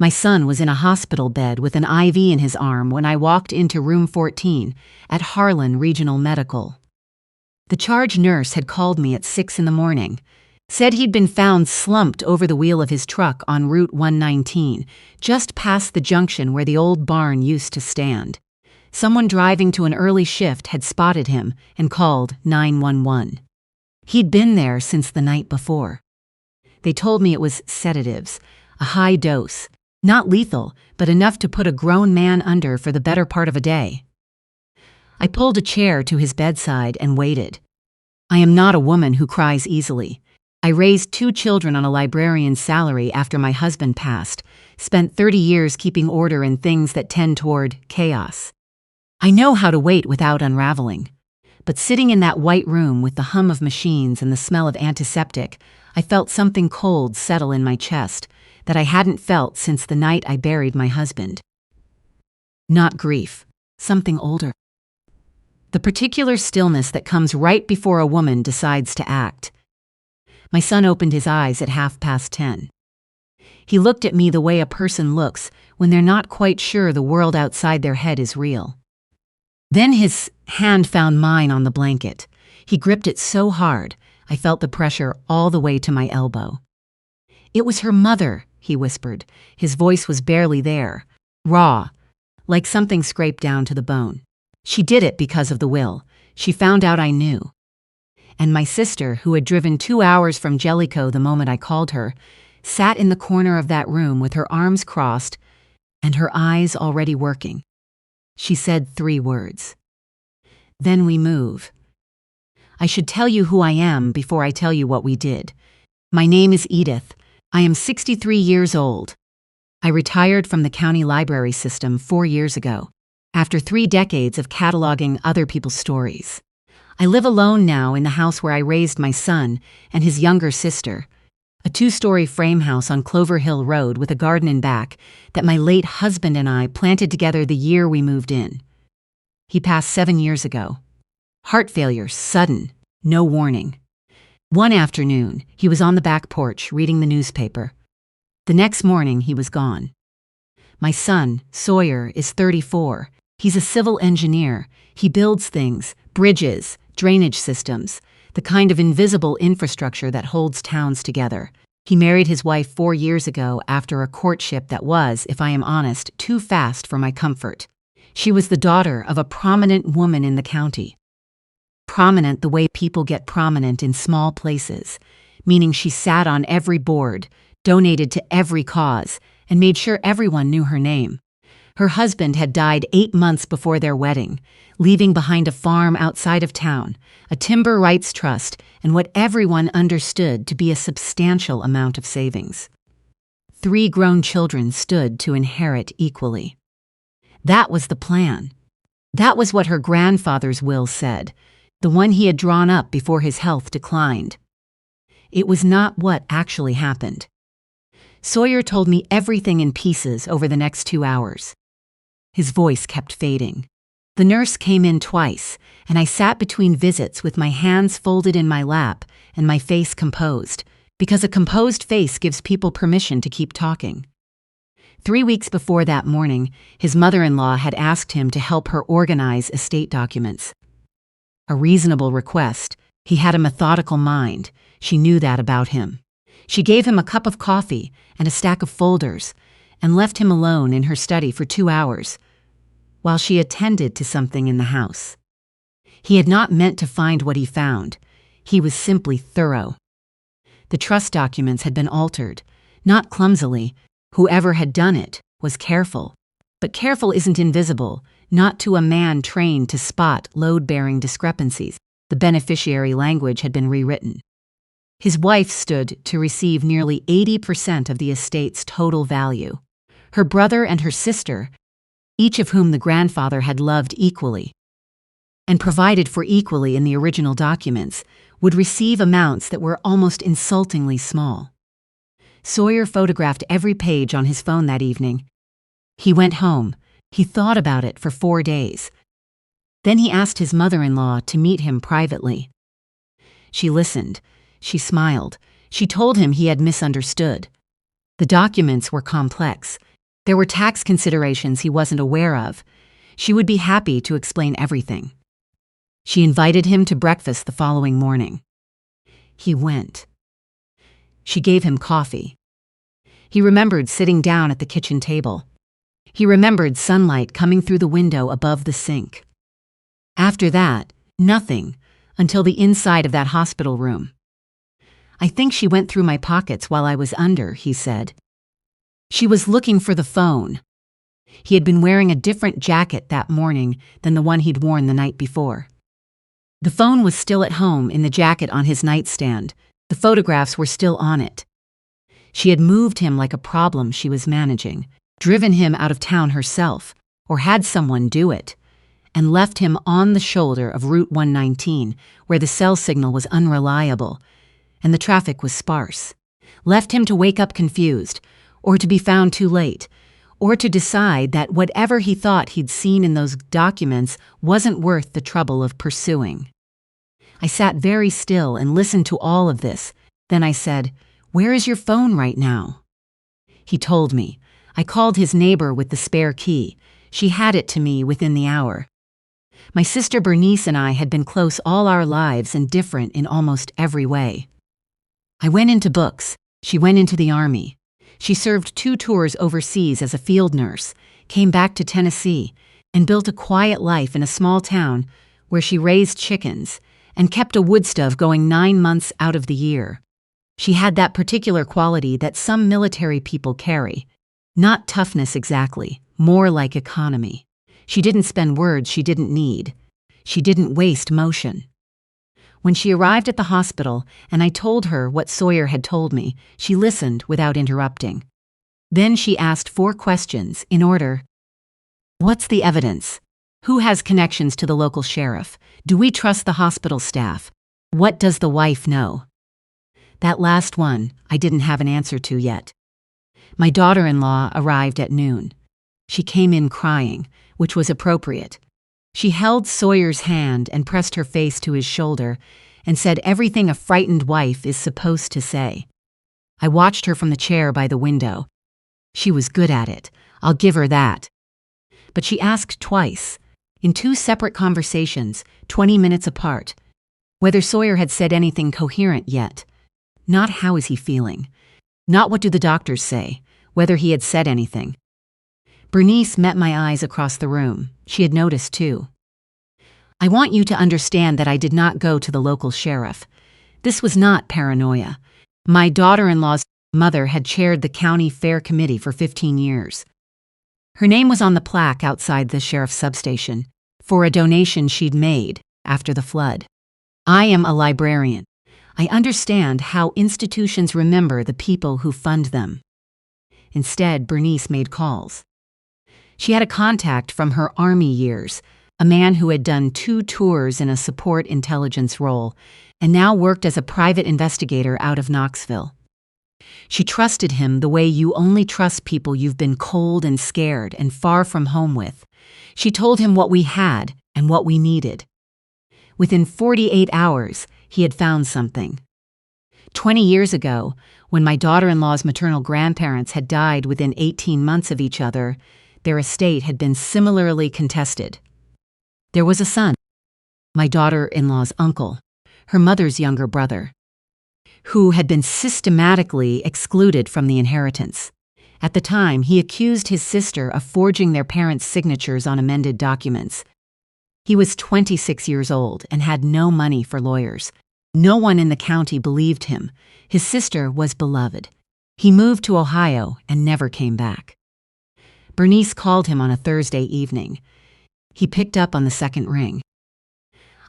My son was in a hospital bed with an IV in his arm when I walked into room 14 at Harlan Regional Medical. The charge nurse had called me at 6 in the morning, said he'd been found slumped over the wheel of his truck on Route 119, just past the junction where the old barn used to stand. Someone driving to an early shift had spotted him and called 911. He'd been there since the night before. They told me it was sedatives, a high dose, not lethal, but enough to put a grown man under for the better part of a day. I pulled a chair to his bedside and waited. I am not a woman who cries easily. I raised 2 children on a librarian's salary after my husband passed, spent 30 years keeping order in things that tend toward chaos. I know how to wait without unraveling. But sitting in that white room with the hum of machines and the smell of antiseptic, I felt something cold settle in my chest that I hadn't felt since the night I buried my husband. Not grief, something older. The particular stillness that comes right before a woman decides to act. My son opened his eyes at 10:30. He looked at me the way a person looks when they're not quite sure the world outside their head is real. Then his hand found mine on the blanket. He gripped it so hard, I felt the pressure all the way to my elbow. "It was her mother," he whispered. His voice was barely there, raw, like something scraped down to the bone. "She did it because of the will. She found out I knew." And my sister, who had driven 2 hours from Jellicoe the moment I called her, sat in the corner of that room with her arms crossed and her eyes already working. She said 3 words. "Then we move." I should tell you who I am before I tell you what we did. My name is Edith. I am 63 years old. I retired from the county library system 4 years ago, after 3 decades of cataloging other people's stories. I live alone now in the house where I raised my son and his younger sister, a 2-story frame house on Clover Hill Road with a garden in back that my late husband and I planted together the year we moved in. He passed 7 years ago. Heart failure, sudden, no warning. One afternoon, he was on the back porch reading the newspaper. The next morning, he was gone. My son, Sawyer, is 34. He's a civil engineer. He builds things, bridges, drainage systems, the kind of invisible infrastructure that holds towns together. He married his wife 4 years ago after a courtship that was, if I am honest, too fast for my comfort. She was the daughter of a prominent woman in the county. Prominent the way people get prominent in small places, meaning she sat on every board, donated to every cause, and made sure everyone knew her name. Her husband had died 8 months before their wedding, leaving behind a farm outside of town, a timber rights trust, and what everyone understood to be a substantial amount of savings. 3 grown children stood to inherit equally. That was the plan. That was what her grandfather's will said, the one he had drawn up before his health declined. It was not what actually happened. Sawyer told me everything in pieces over the next 2 hours. His voice kept fading. The nurse came in twice, and I sat between visits with my hands folded in my lap and my face composed, because a composed face gives people permission to keep talking. 3 weeks before that morning, his mother-in-law had asked him to help her organize estate documents. A reasonable request. He had a methodical mind. She knew that about him. She gave him a cup of coffee and a stack of folders and left him alone in her study for 2 hours while she attended to something in the house. He had not meant to find what he found. He was simply thorough. The trust documents had been altered, not clumsily. Whoever had done it was careful. But careful isn't invisible, not to a man trained to spot load-bearing discrepancies. The beneficiary language had been rewritten. His wife stood to receive nearly 80% of the estate's total value. Her brother and her sister, each of whom the grandfather had loved equally and provided for equally in the original documents, would receive amounts that were almost insultingly small. Sawyer photographed every page on his phone that evening. He went home. He thought about it for 4 days. Then he asked his mother-in-law to meet him privately. She listened. She smiled. She told him he had misunderstood. The documents were complex. There were tax considerations he wasn't aware of. She would be happy to explain everything. She invited him to breakfast the following morning. He went. She gave him coffee. He remembered sitting down at the kitchen table. He remembered sunlight coming through the window above the sink. After that, nothing, until the inside of that hospital room. I think she went through my pockets while I was under, he said. She was looking for the phone. He had been wearing a different jacket that morning than the one he'd worn the night before. The phone was still at home in the jacket on his nightstand. The photographs were still on it. She had moved him like a problem she was managing, driven him out of town herself, or had someone do it, and left him on the shoulder of Route 119, where the cell signal was unreliable and the traffic was sparse. Left him to wake up confused, or to be found too late, or to decide that whatever he thought he'd seen in those documents wasn't worth the trouble of pursuing. I sat very still and listened to all of this. Then I said, "Where is your phone right now?" He told me. I called his neighbor with the spare key. She had it to me within the hour. My sister Bernice and I had been close all our lives and different in almost every way. I went into books. She went into the Army. She served 2 tours overseas as a field nurse, came back to Tennessee, and built a quiet life in a small town where she raised chickens and kept a wood stove going 9 months out of the year. She had that particular quality that some military people carry. Not toughness exactly, more like economy. She didn't spend words she didn't need. She didn't waste motion. When she arrived at the hospital and I told her what Sawyer had told me, she listened without interrupting. Then she asked 4 questions in order. What's the evidence? Who has connections to the local sheriff? Do we trust the hospital staff? What does the wife know? That last one I didn't have an answer to yet. My daughter-in-law arrived at noon. She came in crying, which was appropriate. She held Sawyer's hand and pressed her face to his shoulder and said everything a frightened wife is supposed to say. I watched her from the chair by the window. She was good at it. I'll give her that. But she asked twice, in 2 separate conversations, 20 minutes apart, whether Sawyer had said anything coherent yet. Not how is he feeling. Not what do the doctors say, whether he had said anything. Bernice met my eyes across the room. She had noticed too. I want you to understand that I did not go to the local sheriff. This was not paranoia. My daughter-in-law's mother had chaired the county fair committee for 15 years. Her name was on the plaque outside the sheriff's substation for a donation she'd made after the flood. I am a librarian. I understand how institutions remember the people who fund them. Instead, Bernice made calls. She had a contact from her Army years, a man who had done 2 tours in a support intelligence role and now worked as a private investigator out of Knoxville. She trusted him the way you only trust people you've been cold and scared and far from home with. She told him what we had and what we needed. Within 48 hours, he had found something. 20 years ago, when my daughter-in-law's maternal grandparents had died within 18 months of each other, their estate had been similarly contested. There was a son, my daughter-in-law's uncle, her mother's younger brother, who had been systematically excluded from the inheritance. At the time, he accused his sister of forging their parents' signatures on amended documents. He was 26 years old and had no money for lawyers. No one in the county believed him. His sister was beloved. He moved to Ohio and never came back. Bernice called him on a Thursday evening. He picked up on the second ring.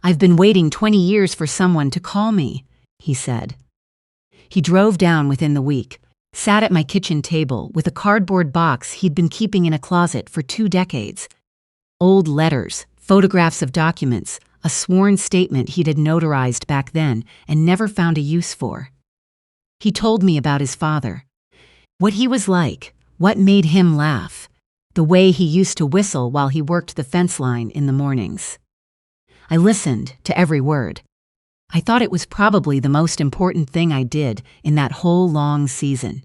"I've been waiting 20 years for someone to call me," he said. He drove down within the week, sat at my kitchen table with a cardboard box he'd been keeping in a closet for 2 decades. Old letters, photographs of documents, a sworn statement he'd had notarized back then and never found a use for. He told me about his father, what he was like, what made him laugh, the way he used to whistle while he worked the fence line in the mornings. I listened to every word. I thought it was probably the most important thing I did in that whole long season.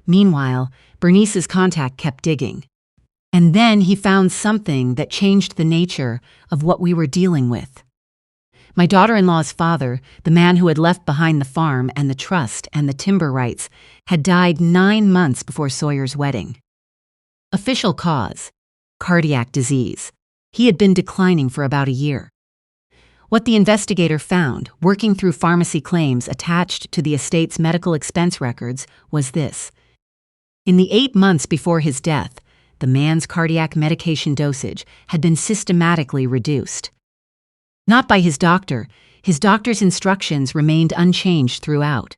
Meanwhile, Bernice's contact kept digging. And then he found something that changed the nature of what we were dealing with. My daughter-in-law's father, the man who had left behind the farm and the trust and the timber rights, had died 9 months before Sawyer's wedding. Official cause: cardiac disease. He had been declining for about a year. What the investigator found, working through pharmacy claims attached to the estate's medical expense records, was this. In the 8 months before his death, the man's cardiac medication dosage had been systematically reduced. Not by his doctor's instructions remained unchanged throughout,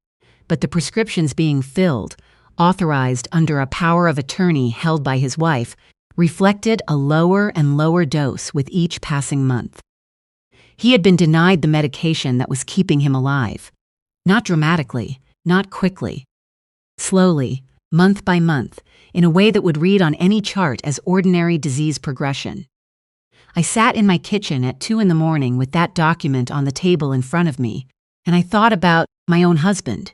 but the prescriptions being filled, authorized under a power of attorney held by his wife, reflected a lower and lower dose with each passing month. He had been denied the medication that was keeping him alive. Not dramatically, not quickly. Slowly, month by month, in a way that would read on any chart as ordinary disease progression. I sat in my kitchen at 2 a.m. with that document on the table in front of me, and I thought about my own husband.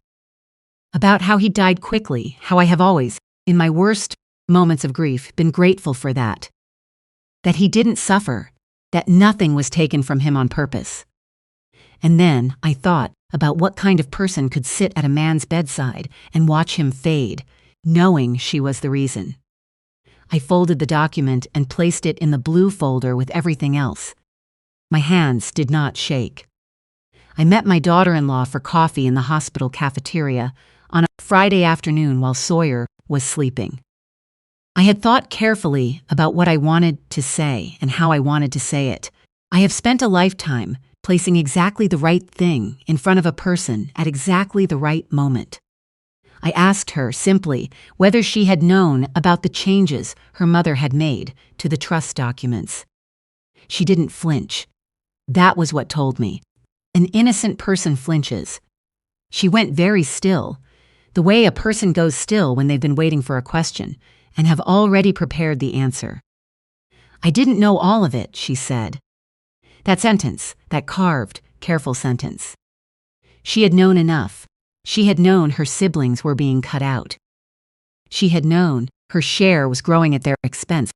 About how he died quickly, how I have always, in my worst moments of grief, been grateful for that. That he didn't suffer, that nothing was taken from him on purpose. And then I thought about what kind of person could sit at a man's bedside and watch him fade, knowing she was the reason. I folded the document and placed it in the blue folder with everything else. My hands did not shake. I met my daughter-in-law for coffee in the hospital cafeteria on a Friday afternoon while Sawyer was sleeping. I had thought carefully about what I wanted to say and how I wanted to say it. I have spent a lifetime placing exactly the right thing in front of a person at exactly the right moment. I asked her simply whether she had known about the changes her mother had made to the trust documents. She didn't flinch. That was what told me. An innocent person flinches. She went very still, the way a person goes still when they've been waiting for a question and have already prepared the answer. I didn't know all of it, she said. That sentence, that carved, careful sentence. She had known enough. She had known her siblings were being cut out. She had known her share was growing at their expense.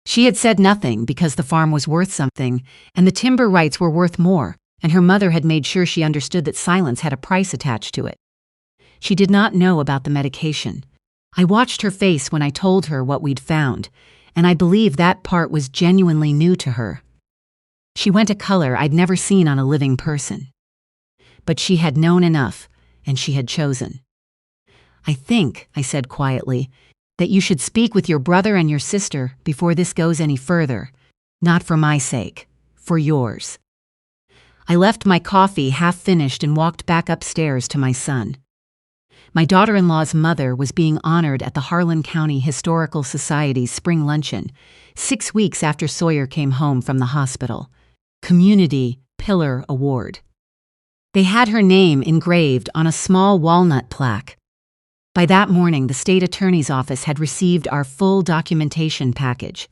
She had said nothing because the farm was worth something and the timber rights were worth more, and her mother had made sure she understood that silence had a price attached to it. She did not know about the medication. I watched her face when I told her what we'd found, and I believe that part was genuinely new to her. She went a color I'd never seen on a living person. But she had known enough, and she had chosen. I think, I said quietly, that you should speak with your brother and your sister before this goes any further, not for my sake, for yours. I left my coffee half finished and walked back upstairs to my son. My daughter-in-law's mother was being honored at the Harlan County Historical Society's spring luncheon, 6 weeks after Sawyer came home from the hospital. Community Pillar Award. They had her name engraved on a small walnut plaque. By that morning, the state attorney's office had received our full documentation package,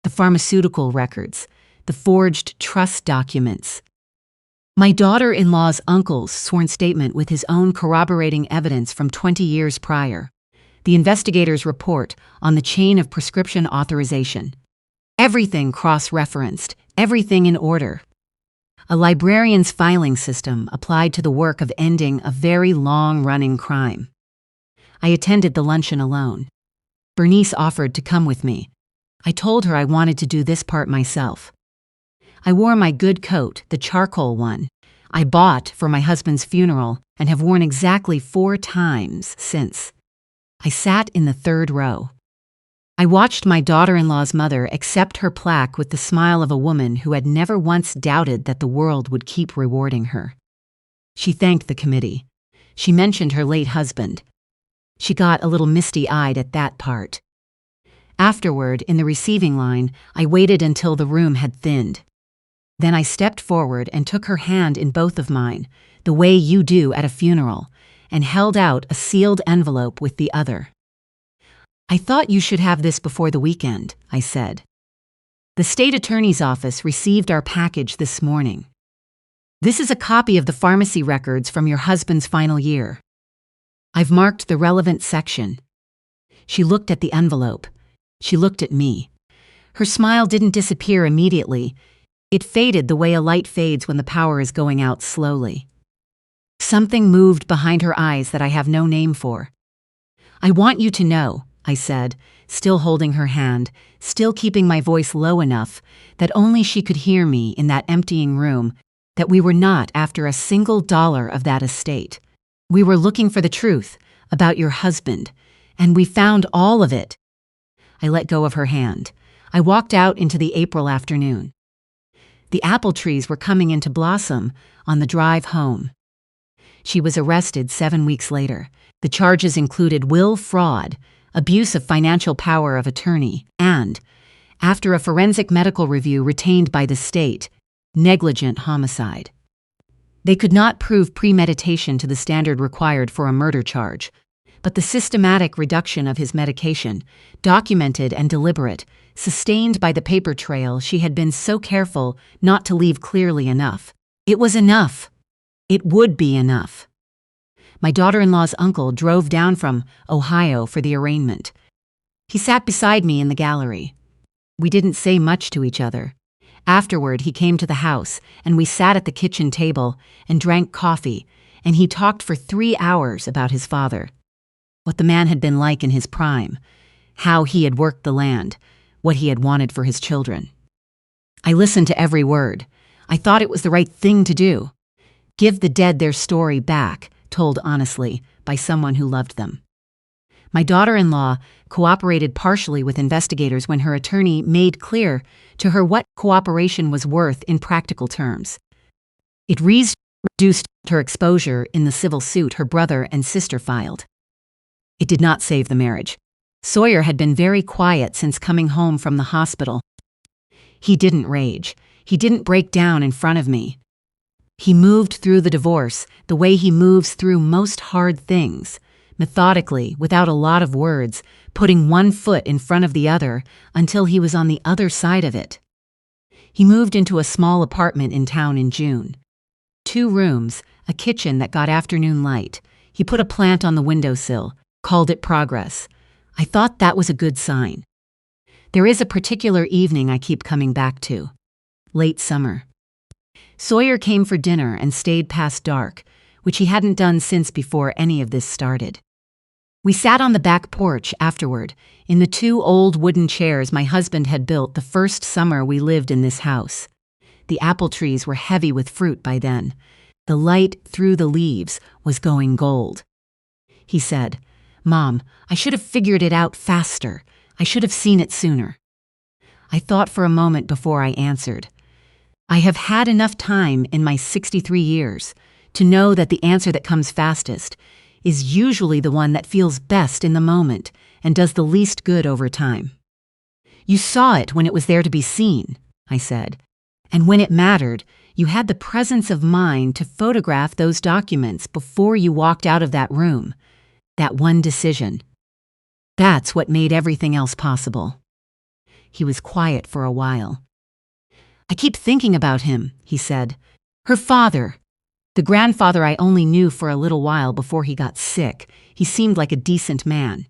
the pharmaceutical records, the forged trust documents. My daughter-in-law's uncle's sworn statement with his own corroborating evidence from 20 years prior, the investigator's report on the chain of prescription authorization. Everything cross-referenced, everything in order. A librarian's filing system applied to the work of ending a very long-running crime. I attended the luncheon alone. Bernice offered to come with me. I told her I wanted to do this part myself. I wore my good coat, the charcoal one, I bought for my husband's funeral and have worn exactly 4 times since. I sat in the 3rd row. I watched my daughter-in-law's mother accept her plaque with the smile of a woman who had never once doubted that the world would keep rewarding her. She thanked the committee. She mentioned her late husband. She got a little misty-eyed at that part. Afterward, in the receiving line, I waited until the room had thinned. Then I stepped forward and took her hand in both of mine, the way you do at a funeral, and held out a sealed envelope with the other. I thought you should have this before the weekend, I said. The state attorney's office received our package this morning. This is a copy of the pharmacy records from your husband's final year. I've marked the relevant section." She looked at the envelope. She looked at me. Her smile didn't disappear immediately. It faded the way a light fades when the power is going out slowly. Something moved behind her eyes that I have no name for. "I want you to know," I said, still holding her hand, still keeping my voice low enough that only she could hear me in that emptying room, that we were not after a single dollar of that estate. We were looking for the truth about your husband, and we found all of it. I let go of her hand. I walked out into the April afternoon. The apple trees were coming into blossom on the drive home. She was arrested 7 weeks later. The charges included will fraud, abuse of financial power of attorney, and, after a forensic medical review retained by the state, negligent homicide. They could not prove premeditation to the standard required for a murder charge, but the systematic reduction of his medication, documented and deliberate, sustained by the paper trail she had been so careful not to leave clearly enough. It was enough. It would be enough. My daughter-in-law's uncle drove down from Ohio for the arraignment. He sat beside me in the gallery. We didn't say much to each other. Afterward, he came to the house, and we sat at the kitchen table and drank coffee, and he talked for 3 hours about his father, what the man had been like in his prime, how he had worked the land, what he had wanted for his children. I listened to every word. I thought it was the right thing to do. Give the dead their story back, told honestly by someone who loved them. My daughter-in-law cooperated partially with investigators when her attorney made clear to her what cooperation was worth in practical terms. It reduced her exposure in the civil suit her brother and sister filed. It did not save the marriage. Sawyer had been very quiet since coming home from the hospital. He didn't rage. He didn't break down in front of me. He moved through the divorce the way he moves through most hard things, methodically, without a lot of words, putting one foot in front of the other until he was on the other side of it. He moved into a small apartment in town in June. 2 rooms, a kitchen that got afternoon light. He put a plant on the windowsill, called it progress. I thought that was a good sign. There is a particular evening I keep coming back to. Late summer. Sawyer came for dinner and stayed past dark, which he hadn't done since before any of this started. We sat on the back porch afterward, in the 2 old wooden chairs my husband had built the first summer we lived in this house. The apple trees were heavy with fruit by then. The light through the leaves was going gold. He said, "Mom, I should have figured it out faster. I should have seen it sooner." I thought for a moment before I answered. I have had enough time in my 63 years to know that the answer that comes fastest is usually the one that feels best in the moment and does the least good over time. "You saw it when it was there to be seen," I said, "and when it mattered, you had the presence of mind to photograph those documents before you walked out of that room. That one decision. That's what made everything else possible." He was quiet for a while. "I keep thinking about him," he said. "Her father. The grandfather I only knew for a little while before he got sick. He seemed like a decent man."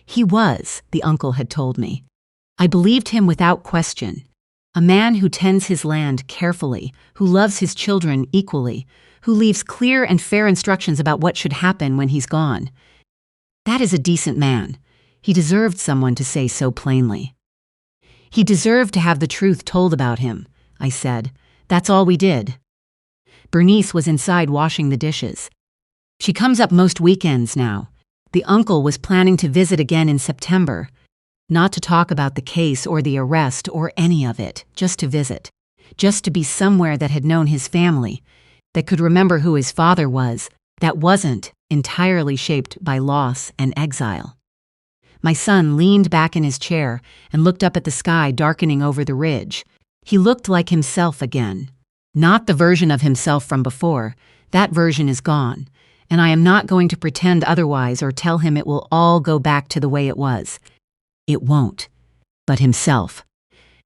He was, the uncle had told me. I believed him without question. A man who tends his land carefully, who loves his children equally, who leaves clear and fair instructions about what should happen when he's gone. That is a decent man. He deserved someone to say so plainly. He deserved to have the truth told about him, I said. That's all we did. Bernice was inside washing the dishes. She comes up most weekends now. The uncle was planning to visit again in September. Not to talk about the case or the arrest or any of it, just to visit. Just to be somewhere that had known his family, that could remember who his father was, that wasn't entirely shaped by loss and exile. My son leaned back in his chair and looked up at the sky darkening over the ridge. He looked like himself again. Not the version of himself from before. That version is gone, and I am not going to pretend otherwise or tell him it will all go back to the way it was. It won't. But himself.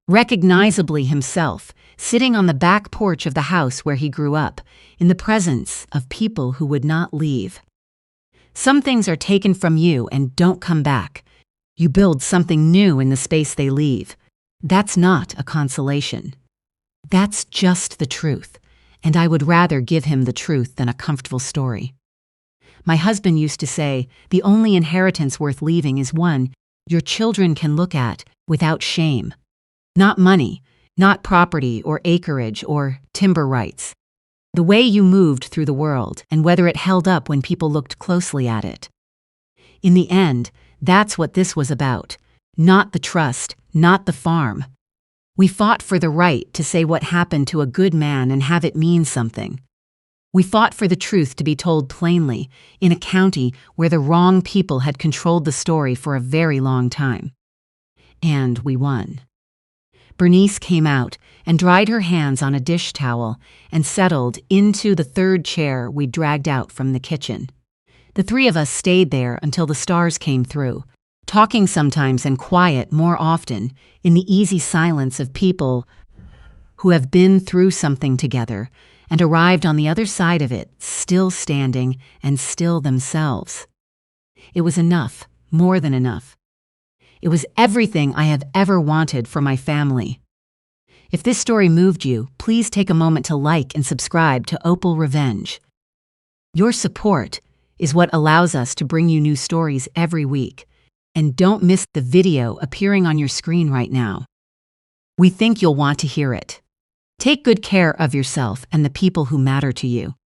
Recognizably himself, sitting on the back porch of the house where he grew up, in the presence of people who would not leave. Some things are taken from you and don't come back. You build something new in the space they leave. That's not a consolation. That's just the truth, and I would rather give him the truth than a comfortable story. My husband used to say, the only inheritance worth leaving is one your children can look at without shame. Not money, not property or acreage or timber rights. The way you moved through the world and whether it held up when people looked closely at it. In the end, that's what this was about. Not the trust, not the farm. We fought for the right to say what happened to a good man and have it mean something. We fought for the truth to be told plainly in a county where the wrong people had controlled the story for a very long time. And we won. Bernice came out and dried her hands on a dish towel and settled into the third chair we dragged out from the kitchen. The three of us stayed there until the stars came through, talking sometimes and quiet more often in the easy silence of people who have been through something together and arrived on the other side of it, still standing and still themselves. It was enough, more than enough. It was everything I have ever wanted for my family. If this story moved you, please take a moment to like and subscribe to Opal Revenge. Your support is what allows us to bring you new stories every week. And don't miss the video appearing on your screen right now. We think you'll want to hear it. Take good care of yourself and the people who matter to you.